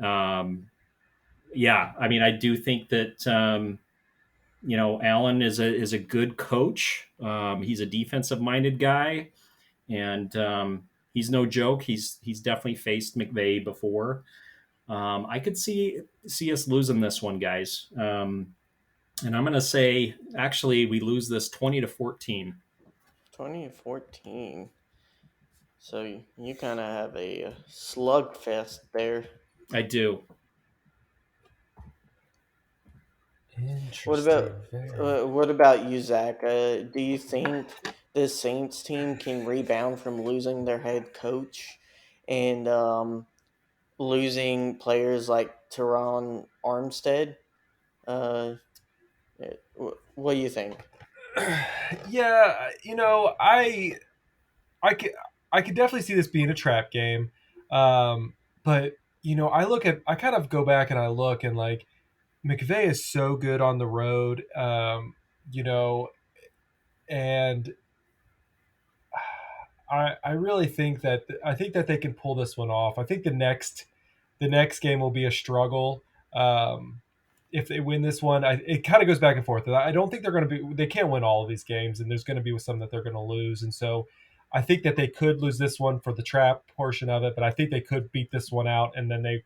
Yeah, I mean, I do think that Allen is a good coach. He's a defensive minded guy, and he's no joke. He's definitely faced McVay before. I could see us losing this one, guys. And I'm going to say, actually, we lose this 20-14. 2014. So you kind of have a slugfest there. I do. What what about you, Zach? Do you think this Saints team can rebound from losing their head coach and losing players like Teron Armstead? Uh, what do you think? Yeah, I could definitely see this being a trap game. But I kind of go back and I look and like McVay is so good on the road, and I really think that they can pull this one off. I think the next game will be a struggle. If they win this one, it kind of goes back and forth. I don't think they can't win all of these games, and there's going to be some that they're going to lose. And so I think that they could lose this one for the trap portion of it, but I think they could beat this one out, and then they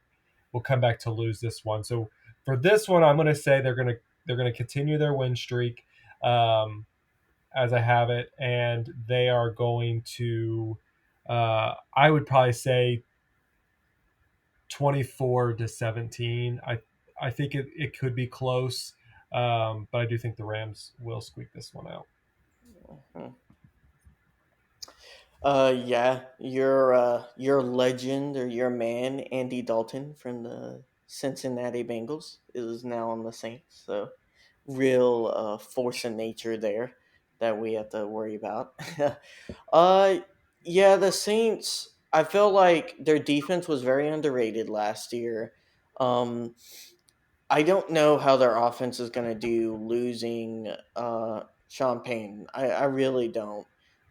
will come back to lose this one. So for this one, I'm going to say they're going to continue their win streak, as I have it, and they are going to. I would probably say 24-17. I think it could be close, but I do think the Rams will squeak this one out. Yeah, your legend or your man Andy Dalton from the Cincinnati Bengals is now on the Saints. So real force of nature there that we have to worry about. uh, yeah, the Saints. I feel like their defense was very underrated last year. Um, I don't know how their offense is going to do losing Sean Payne. I really don't.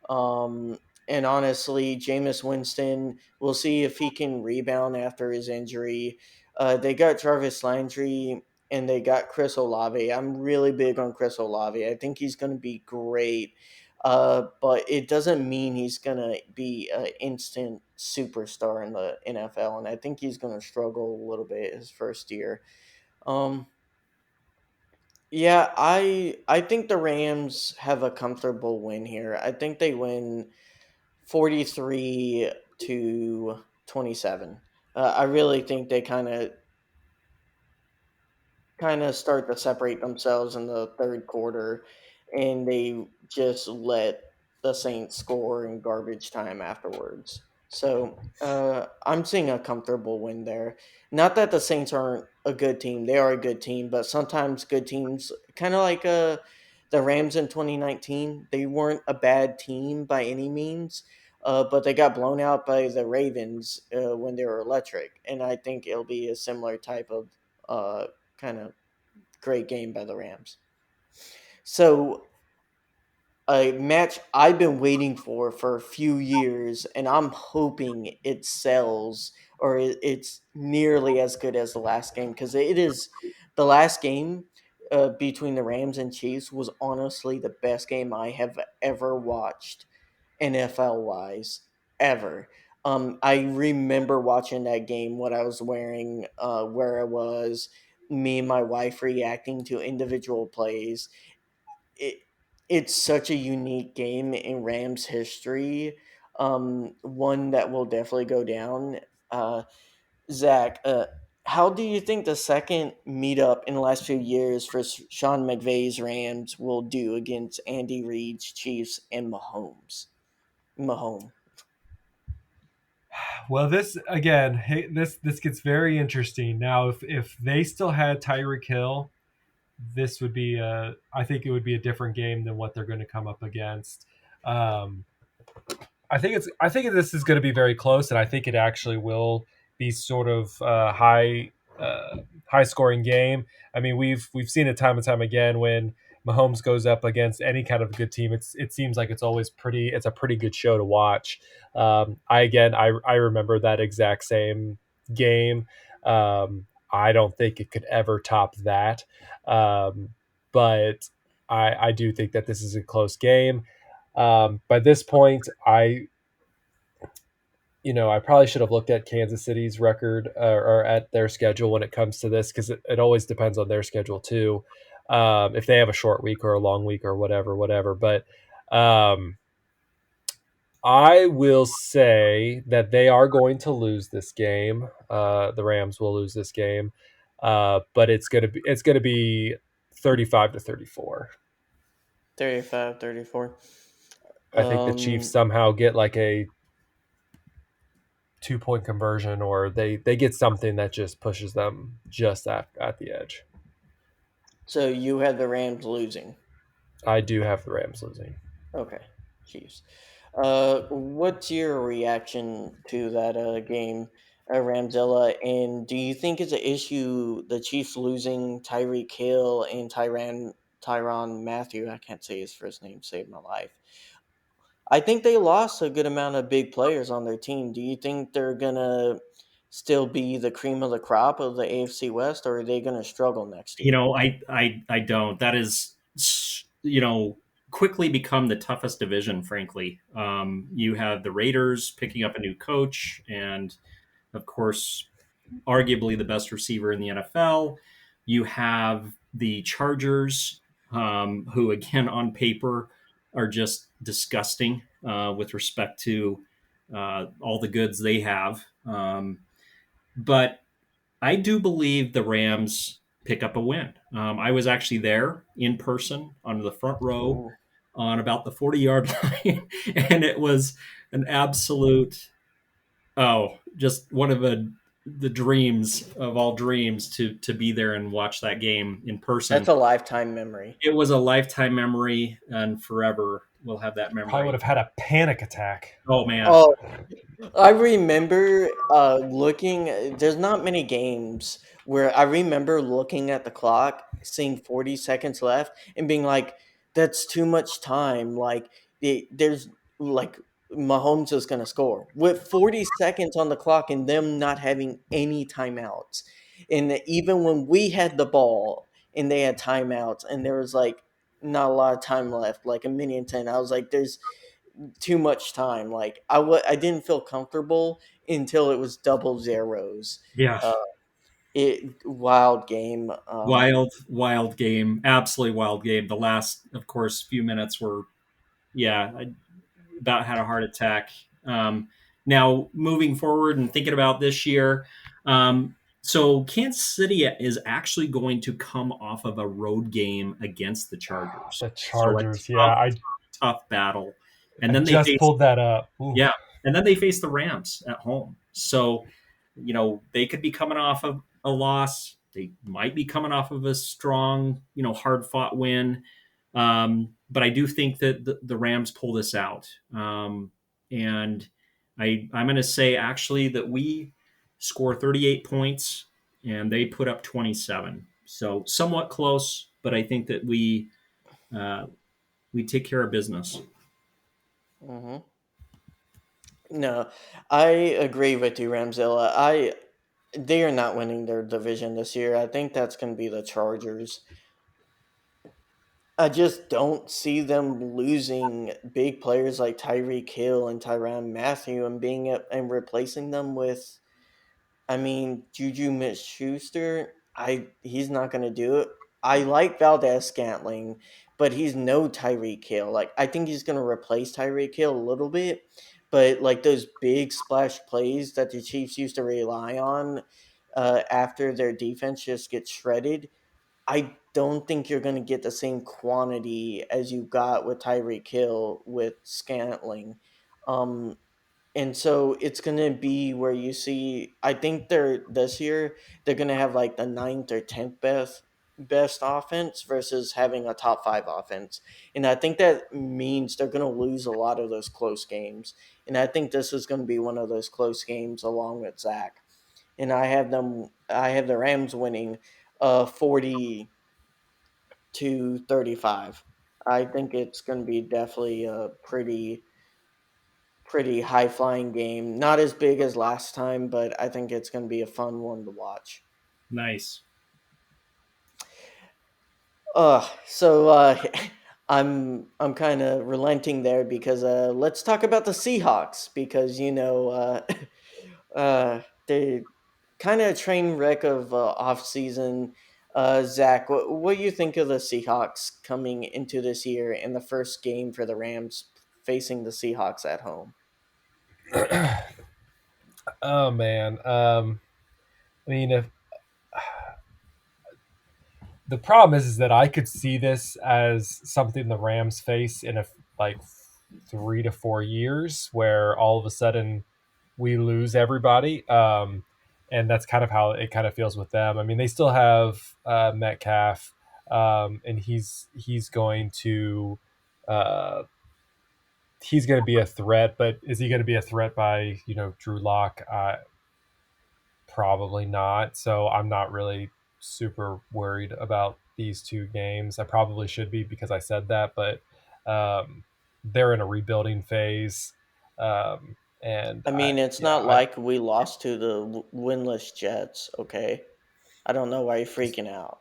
Um, and honestly, Jameis Winston, we'll see if he can rebound after his injury. They got Jarvis Landry and they got Chris Olave. I'm really big on Chris Olave. I think he's going to be great. But it doesn't mean he's going to be an instant superstar in the NFL. And I think he's going to struggle a little bit his first year. Um, yeah, I think the Rams have a comfortable win here. I think they win 43-27. I really think they kind of start to separate themselves in the third quarter, and they just let the Saints score in garbage time afterwards. So I'm seeing a comfortable win there. Not that the Saints aren't a good team; they are a good team, but sometimes good teams, kind of like the Rams in 2019, they weren't a bad team by any means. But they got blown out by the Ravens when they were electric, and I think it'll be a similar type of kind of great game by the Rams. So a match I've been waiting for a few years, and I'm hoping it sells or it's nearly as good as the last game because it is the last game between the Rams and Chiefs was honestly the best game I have ever watched NFL wise ever. I remember watching that game, what I was wearing, where I was, me and my wife reacting to individual plays. It it's such a unique game in Rams history. One that will definitely go down. Zach, how do you think the second meetup in the last few years for Sean McVay's Rams will do against Andy Reid's Chiefs and Mahomes? Well, this again, hey, this gets very interesting. Now, if they still had Tyreek Hill, this would be I think it would be a different game than what they're going to come up against. Um, I think this is going to be very close, and I think it actually will be sort of high scoring game. I mean, we've seen it time and time again when Mahomes goes up against any kind of good team. It seems like it's always it's a pretty good show to watch. I remember that exact same game. I don't think it could ever top that, but I do think that this is a close game. By this point, I probably should have looked at Kansas City's record or at their schedule when it comes to this because it always depends on their schedule too. If they have a short week or a long week or whatever. But I will say that they are going to lose this game. The Rams will lose this game, but it's gonna be 35-34. 35-34. I think the Chiefs somehow get like a 2-point conversion, or they get something that just pushes them just at the edge. So you had the Rams losing. I do have the Rams losing. Okay, Chiefs. What's your reaction to that game, Ramzilla? And do you think it's an issue the Chiefs losing Tyreek Hill and Tyron Matthew? I can't say his first name. Saved my life. I think they lost a good amount of big players on their team. Do you think they're gonna still be the cream of the crop of the AFC West, or are they gonna struggle next year? I don't. That is, quickly become the toughest division, frankly. You have the Raiders picking up a new coach, and of course, arguably the best receiver in the NFL. You have the Chargers, who, again, on paper, are just disgusting with respect to all the goods they have. But I do believe the Rams pick up a win. I was actually there in person on the front row Ooh. on about the 40-yard line, and it was an absolute just one of the dreams of all dreams to be there and watch that game in person. That's a lifetime memory. It was a lifetime memory, and forever we'll have that Probably would memory. have had a panic attack. Oh man, Oh, I remember looking. There's not many games where I remember looking at the clock, seeing 40 seconds left, and being like, "That's too much time." Like, there's like Mahomes is gonna score with 40 seconds on the clock, and them not having any timeouts. And even when we had the ball and they had timeouts, and there was like not a lot of time left, like a minute and 10, I was like, "There's too much time." Like I didn't feel comfortable until it was double zeros. yeah, Uh, it wild game. wild game, absolutely wild game. The last, of course, few minutes were, yeah, I about had a heart attack. Now moving forward and thinking about this year, so Kansas City is actually going to come off of a road game against the Chargers. The So a Chargers, yeah, tough battle, and I then they just face pulled that up. Ooh. yeah, and then they face the Rams at home. So they could be coming off of a loss. They might be coming off of a strong, hard fought win. But I do think that the Rams pull this out. And I'm going to say actually that we score 38 points and they put up 27. So somewhat close, but I think that we take care of business. Hmm. No, I agree with you, Ramzilla. They are not winning their division this year. I think that's going to be the Chargers. I just don't see them losing big players like Tyreek Hill and Tyrann Matthew and replacing them with, I mean, Juju Smith-Schuster. He's not going to do it. I like Valdez Scantling, but he's no Tyreek Hill. Like I think he's going to replace Tyreek Hill a little bit, but like those big splash plays that the Chiefs used to rely on after their defense just gets shredded, I don't think you're going to get the same quantity as you got with Tyreek Hill with Scantling. Um, and so it's going to be where you see, I think this year, they're going to have like the ninth or 10th best offense versus having a top five offense. And I think that means they're going to lose a lot of those close games. And I think this is going to be one of those close games along with Zach. And I have the Rams winning 40-35. I think it's going to be definitely a pretty high flying game. Not as big as last time, but I think it's going to be a fun one to watch. Nice. So I'm kind of relenting there because let's talk about the Seahawks because they kind of a train wreck of off season. Zach, what do you think of the Seahawks coming into this year in the first game for the Rams facing the Seahawks at home? Oh man. I mean, if the problem is that I could see this as something the Rams face in like 3 to 4 years, where all of a sudden we lose everybody. And that's kind of how it kind of feels with them. I mean, they still have Metcalf, and he's going to uh, he's going to be a threat. But is he going to be a threat by Drew Lock? Probably not. So I'm not really super worried about these two games. I probably should be because I said that, but they're in a rebuilding phase. And I mean, it's not like we lost to the winless Jets, okay? I don't know why you're freaking out.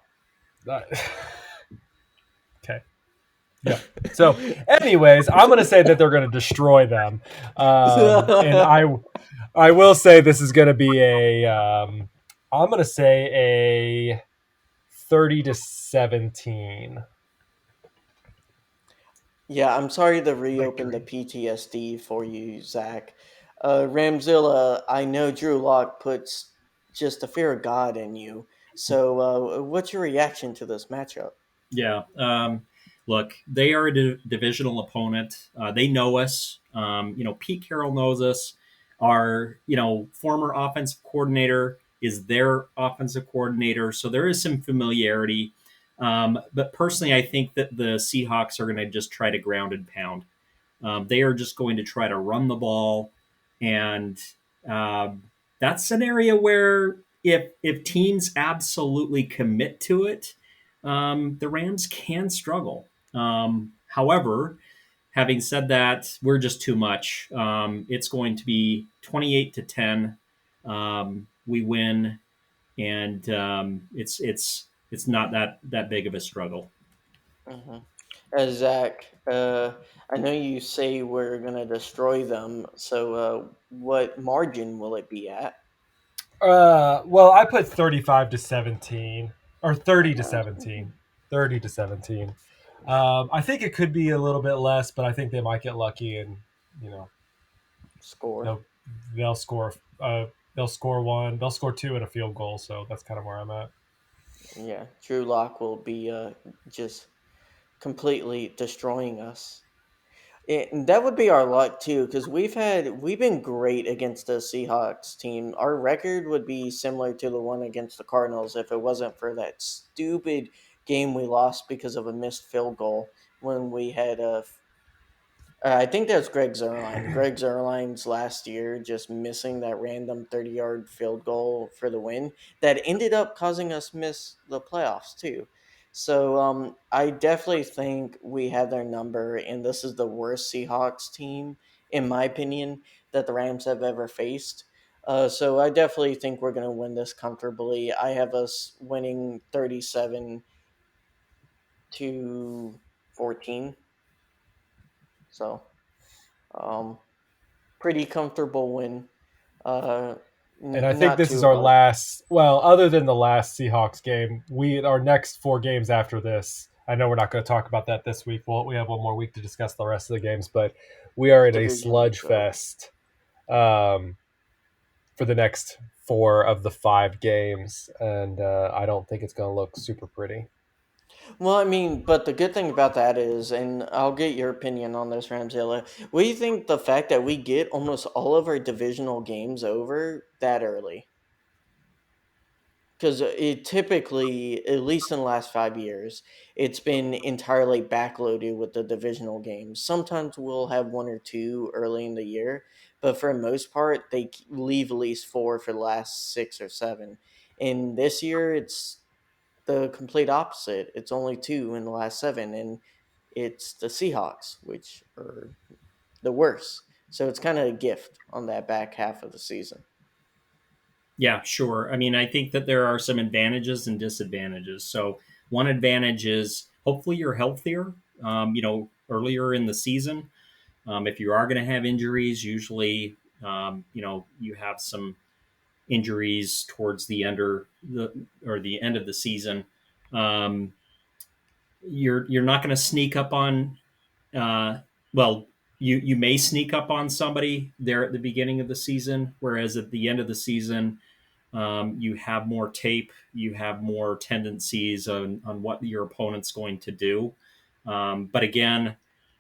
Okay. Yeah. So, anyways, I'm going to say that they're going to destroy them, and I will say this is going to be I'm going to say a 30-17 Yeah, I'm sorry to reopen the victory. PTSD for you, Zach. Ramzilla, I know Drew Lock puts just the fear of God in you. So, what's your reaction to this matchup? Yeah. Look, they are a divisional opponent. They know us. Pete Carroll knows us. Our, former offensive coordinator is their offensive coordinator. So there is some familiarity. But personally, I think that the Seahawks are going to just try to ground and pound. They are just going to try to run the ball, and that's an area where if teams absolutely commit to it, the Rams can struggle. However, having said that, we're just too much. It's going to be 28-10. We win, and it's not that big of a struggle. Mm-hmm. Zach, I know you say we're going to destroy them. So, what margin will it be at? Well, I put 35-17 or 30 to Uh, 17, 30-17. I think it could be a little bit less, but I think they might get lucky and you know Score. they'll they'll score they'll score one, they'll score two and a field goal. So that's kind of where I'm at. Yeah, Drew Lock will be just completely destroying us. And that would be our luck too, because we've been great against the Seahawks team. Our record would be similar to the one against the Cardinals if it wasn't for that stupid game we lost because of a missed field goal when we had a I think that's Greg Zerline. Greg Zerline's last year just missing that random 30-yard field goal for the win that ended up causing us miss the playoffs too. So I definitely think we have their number, and this is the worst Seahawks team, in my opinion, that the Rams have ever faced. So I definitely think we're going to win this comfortably. I have us winning 37-14. So um, pretty comfortable win. Uh, And I think not this is too our hard. last. Well, other than the last Seahawks game, our next four games after this. I know we're not going to talk about that this week. Well, we have one more week to discuss the rest of the games, but we are in a Division sludge go. fest for the next four of the five games, and I don't think it's going to look super pretty. Well, I mean, but the good thing about that is, and I'll get your opinion on this, Ramzilla. What do you think the fact that we get almost all of our divisional games over that early? Because it typically, at least in the last 5 years, it's been entirely backloaded with the divisional games. Sometimes we'll have one or two early in the year, but for the most part, they leave at least four for the last 6 or 7. And this year, it's the complete opposite. It's only two in the last 7, and it's the Seahawks, which are the worst. So it's kind of a gift on that back half of the season. Yeah, sure. I mean, I think that there are some advantages and disadvantages. So, one advantage is hopefully you're healthier, earlier in the season. If you are going to have injuries, usually, you have some injuries towards the end of the season. Um, you're not going to sneak up on, uh, well, you may sneak up on somebody there at the beginning of the season, whereas at the end of the season, you have more tape, you have more tendencies on what your opponent's going to do. But again,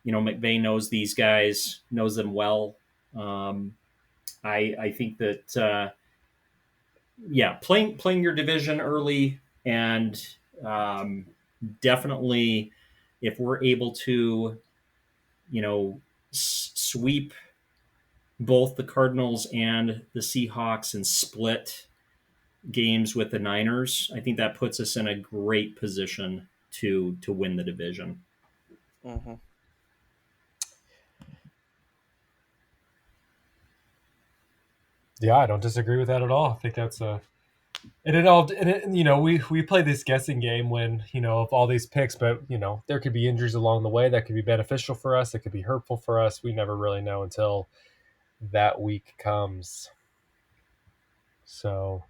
McVay knows these guys, knows them well. Um, I think that playing your division early and um, definitely if we're able to sweep both the Cardinals and the Seahawks and split games with the Niners, I think that puts us in a great position to win the division. Mm-hmm. Yeah, I don't disagree with that at all. I think that's And we play this guessing game when, of all these picks, but, there could be injuries along the way that could be beneficial for us. That could be hurtful for us. We never really know until that week comes. So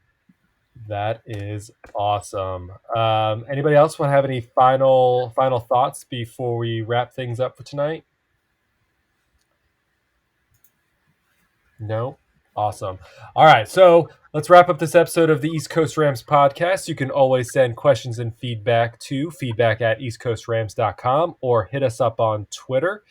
that is awesome. Anybody else want to have any final thoughts before we wrap things up for tonight? No? Awesome. All right, so let's wrap up this episode of the East Coast Rams podcast. You can always send questions and feedback to feedback@eastcoastrams.com or hit us up on Twitter.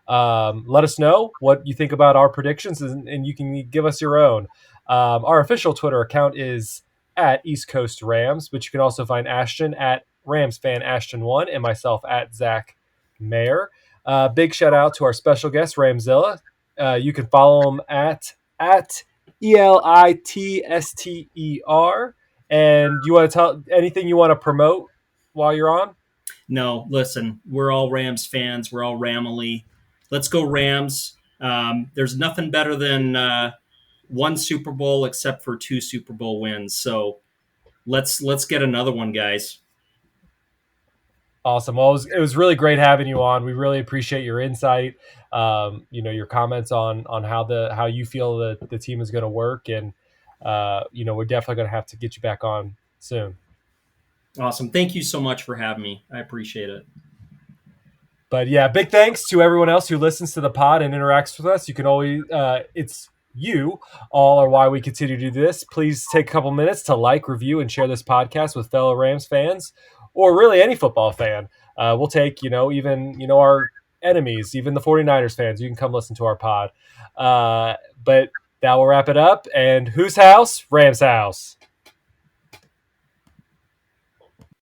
Let us know what you think about our predictions, and you can give us your own. Our official Twitter account is at East Coast Rams, but you can also find Ashton at RamsFanAshton1 and myself at Zac Mayer. Big shout out to our special guest, Ramzilla. You can follow him at ELITSTER. And you want to tell anything you want to promote while you're on? No, listen, we're all Rams fans. We're all Ramily. Let's go Rams. There's nothing better than one Super Bowl except for 2 Super Bowl wins. So let's get another one, guys. Awesome. Well, it was really great having you on. We really appreciate your insight. Your comments on how you feel that the team is going to work, and we're definitely going to have to get you back on soon. Awesome. Thank you so much for having me. I appreciate it. But yeah, big thanks to everyone else who listens to the pod and interacts with us. You can always, it's you all are why we continue to do this. Please take a couple minutes to like, review, and share this podcast with fellow Rams fans, or really any football fan. We'll take, even, our enemies, even the 49ers fans. You can come listen to our pod. But that will wrap it up. And whose house? Rams house.